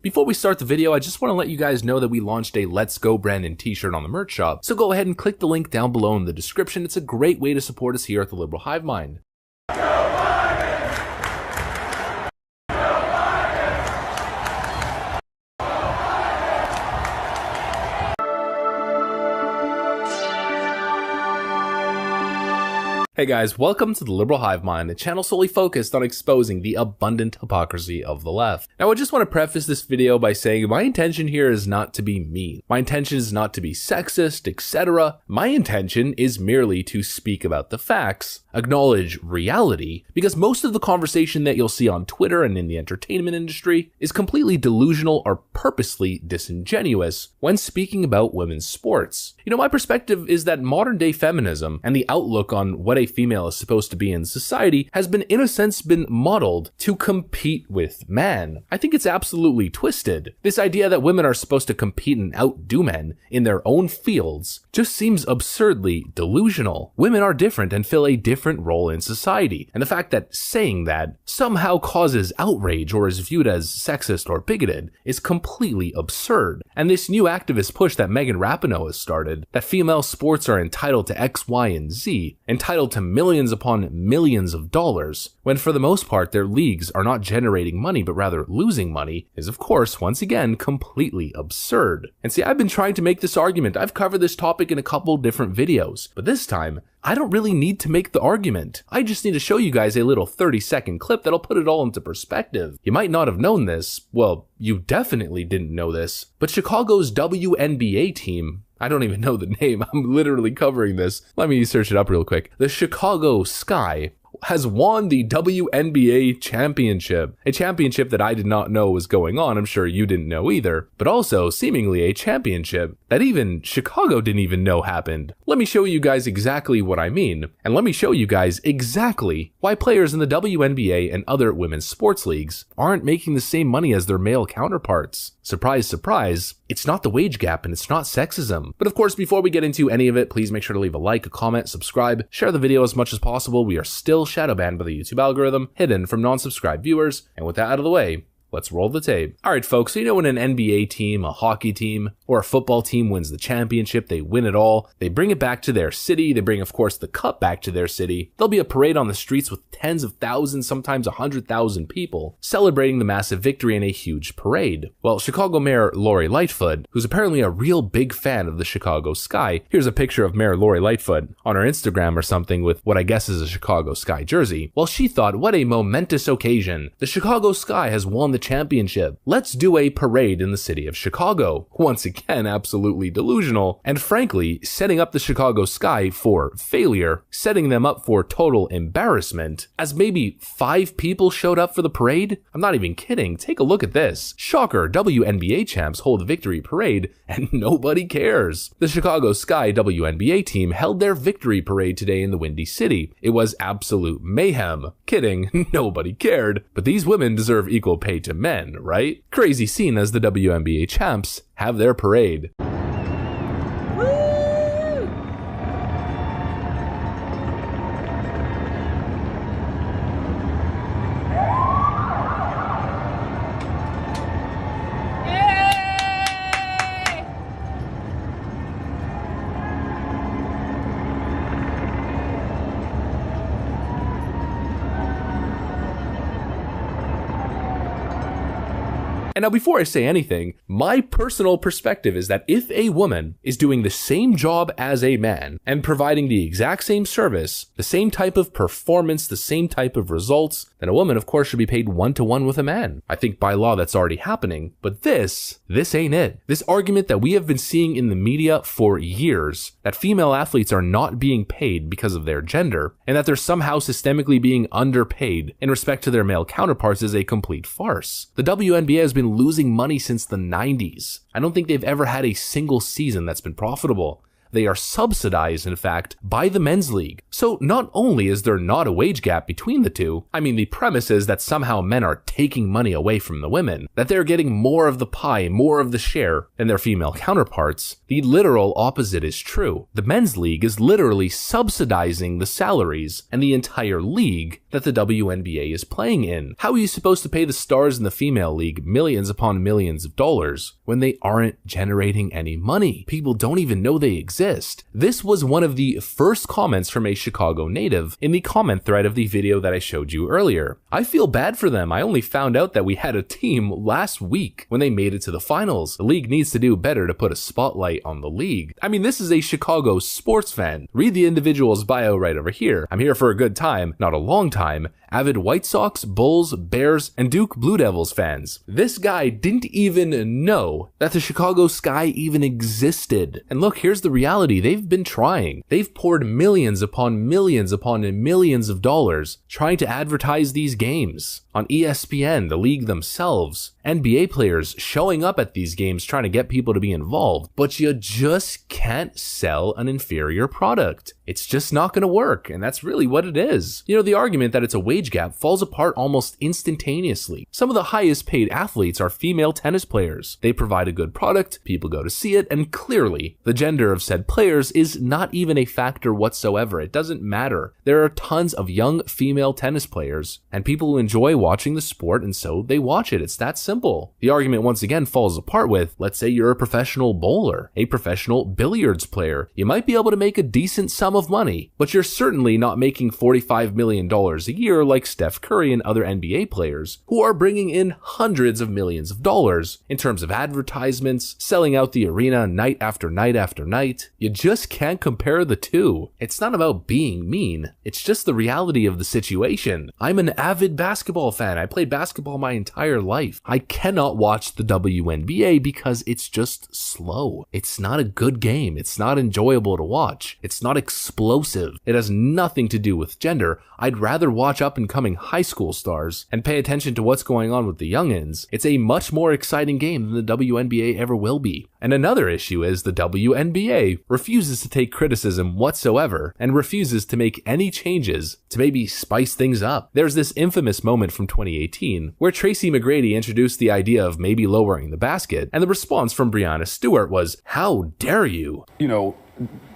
Before we start the video, I just want to let you guys know that we launched a Let's Go Brandon t-shirt on the merch shop, so go ahead and click the link down below in the description. It's a great way to support us here at the Liberal Hive Mind. Hey guys, welcome to the Liberal Hive Mind, a channel solely focused on exposing the abundant hypocrisy of the left. Now I just want to preface this video by saying my intention here is not to be mean. My intention is not to be sexist, etc. My intention is merely to speak about the facts, acknowledge reality, because most of the conversation that you'll see on Twitter and in the entertainment industry is completely delusional or purposely disingenuous when speaking about women's sports. You know, my perspective is that modern day feminism and the outlook on what a female is supposed to be in society has been, in a sense, been modeled to compete with man. I think it's absolutely twisted. This idea that women are supposed to compete and outdo men in their own fields just seems absurdly delusional. Women are different and fill a different role in society, and the fact that saying that somehow causes outrage or is viewed as sexist or bigoted is completely absurd. And this new activist push that Megan Rapinoe has started, that female sports are entitled to X, Y, and Z, entitled to millions upon millions of dollars, when for the most part their leagues are not generating money but rather losing money, is of course once again completely absurd. And see, I've been trying to make this argument. I've covered this topic in a couple different videos, but this time I don't really need to make the argument. I just need to show you guys a little 30-second clip that'll put it all into perspective. You might not have known this, well, you definitely didn't know this, but Chicago's WNBA team, I don't even know the name, I'm literally covering this. Let me search it up real quick. The Chicago Sky has won the WNBA championship, a championship that I did not know was going on. I'm sure you didn't know either, but also seemingly a championship that even Chicago didn't even know happened. Let me show you guys exactly what I mean, and let me show you guys exactly why players in the WNBA and other women's sports leagues aren't making the same money as their male counterparts. Surprise, surprise, it's not the wage gap and it's not sexism. But of course, before we get into any of it, please make sure to leave a like, a comment, subscribe, share the video as much as possible. We are still shadow banned by the YouTube algorithm, hidden from non-subscribed viewers, and with that out of the way, let's roll the tape. Alright folks, so you know when an NBA team, a hockey team, or a football team wins the championship, they win it all, they bring it back to their city, they bring of course the cup back to their city, there'll be a parade on the streets with tens of thousands, sometimes 100,000 people, celebrating the massive victory in a huge parade. Well, Chicago Mayor Lori Lightfoot, who's apparently a real big fan of the Chicago Sky, here's a picture of Mayor Lori Lightfoot on her Instagram or something with what I guess is a Chicago Sky jersey. Well, she thought, what a momentous occasion. The Chicago Sky has won the championship. Let's do a parade in the city of Chicago. Once again, absolutely delusional, and frankly, setting up the Chicago Sky for failure, setting them up for total embarrassment, as maybe 5 people showed up for the parade? I'm not even kidding. Take a look at this. Shocker, WNBA champs hold a victory parade, and nobody cares. The Chicago Sky WNBA team held their victory parade today in the Windy City. It was absolute mayhem. Kidding, nobody cared. But these women deserve equal pay to men, right? Crazy scene as the WNBA champs have their parade. And now before I say anything, my personal perspective is that if a woman is doing the same job as a man and providing the exact same service, the same type of performance, the same type of results, then a woman of course should be paid 1-to-1 with a man. I think by law that's already happening, but this ain't it. This argument that we have been seeing in the media for years, that female athletes are not being paid because of their gender, and that they're somehow systemically being underpaid in respect to their male counterparts, is a complete farce. The WNBA has been losing money since the 90s. I don't think they've ever had a single season that's been profitable. They are subsidized, in fact, by the men's league. So not only is there not a wage gap between the two, I mean, the premise is that somehow men are taking money away from the women, that they're getting more of the pie, more of the share than their female counterparts. The literal opposite is true. The men's league is literally subsidizing the salaries and the entire league that the WNBA is playing in. How are you supposed to pay the stars in the female league millions upon millions of dollars when they aren't generating any money? People don't even know they exist. This was one of the first comments from a Chicago native in the comment thread of the video that I showed you earlier. I feel bad for them. I only found out that we had a team last week when they made it to the finals. The league needs to do better to put a spotlight on the league. I mean, this is a Chicago sports fan. Read the individual's bio right over here. I'm here for a good time, not a long time. Avid White Sox, Bulls, Bears, and Duke Blue Devils fans. This guy didn't even know that the Chicago Sky even existed. And look, here's the reality. They've been trying. They've poured millions upon millions upon millions of dollars trying to advertise these games on ESPN, the league themselves. NBA players showing up at these games trying to get people to be involved, but you just can't sell an inferior product. It's just not going to work, and that's really what it is. You know, the argument that it's a wage gap falls apart almost instantaneously. Some of the highest paid athletes are female tennis players. They provide a good product, people go to see it, and clearly, the gender of said players is not even a factor whatsoever. It doesn't matter. There are tons of young female tennis players, and people who enjoy watching the sport, and so they watch it. It's that simple. The argument once again falls apart with, let's say you're a professional bowler, a professional billiards player. You might be able to make a decent sum of money, but you're certainly not making $45 million a year like Steph Curry and other NBA players who are bringing in hundreds of millions of dollars in terms of advertisements, selling out the arena night after night after night. You just can't compare the two. It's not about being mean. It's just the reality of the situation. I'm an avid basketball fan. I played basketball my entire life. I cannot watch the WNBA because it's just slow. It's not a good game. It's not enjoyable to watch. It's not explosive. It has nothing to do with gender. I'd rather watch up and coming high school stars and pay attention to what's going on with the youngins. It's a much more exciting game than the WNBA ever will be. And another issue is the WNBA refuses to take criticism whatsoever and refuses to make any changes to maybe spice things up. There's this infamous moment from 2018 where Tracy McGrady introduced the idea of maybe lowering the basket, and the response from Breanna Stewart was, "How dare you?" You know,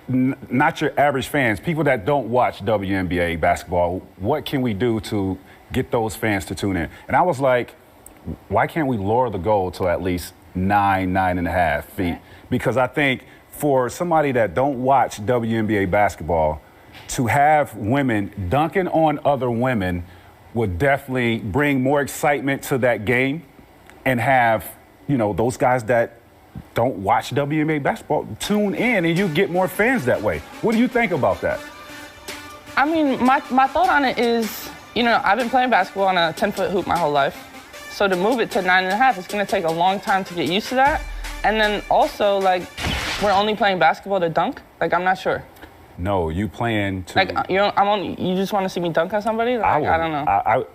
not your average fans, people that don't watch WNBA basketball, what can we do to get those fans to tune in? And I was like, why can't we lower the goal to at least 9.5 feet? Because I think for somebody that don't watch WNBA basketball, to have women dunking on other women would definitely bring more excitement to that game, and have, you know, those guys that don't watch WNBA basketball tune in, and you get more fans that way. What do you think about that? I mean, my thought on it is, you know, I've been playing basketball on a 10-foot hoop my whole life. So to move it to 9.5, it's going to take a long time to get used to that. And then also, like, we're only playing basketball to dunk? Like, I'm not sure. No, you playing to... Like, you just want to see me dunk on somebody? Like, I don't know.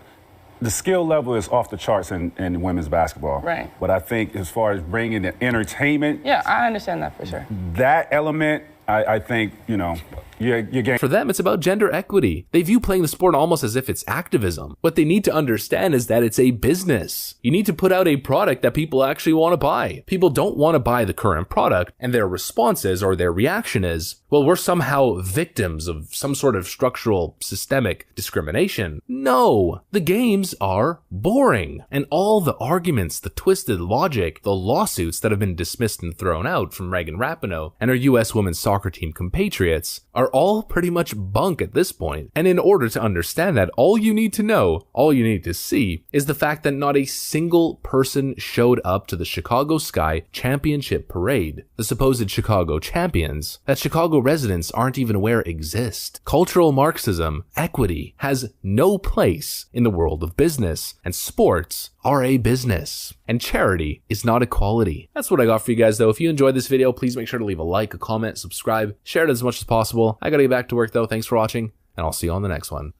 The skill level is off the charts in women's basketball. Right. But I think as far as bringing the entertainment... Yeah, I understand that for sure. That element, I think, you know, you're getting... For them, it's about gender equity. They view playing the sport almost as if it's activism. What they need to understand is that it's a business. You need to put out a product that people actually want to buy. People don't want to buy the current product, and their response is, or their reaction is, well, we're somehow victims of some sort of structural, systemic discrimination. No, the games are boring. And all the arguments, the twisted logic, the lawsuits that have been dismissed and thrown out from Megan Rapinoe and her U.S. women's soccer team compatriots are all pretty much bunk at this point. And in order to understand that, all you need to know, all you need to see, is the fact that not a single person showed up to the Chicago Sky Championship Parade, the supposed Chicago champions, that Chicago residents aren't even aware exist. Cultural Marxism, equity, has no place in the world of business, and sports are a business, and charity is not equality. That's what I got for you guys though. If you enjoyed this video, please make sure to leave a like, a comment, subscribe, share it as much as possible. I gotta get back to work though. Thanks for watching, and I'll see you on the next one.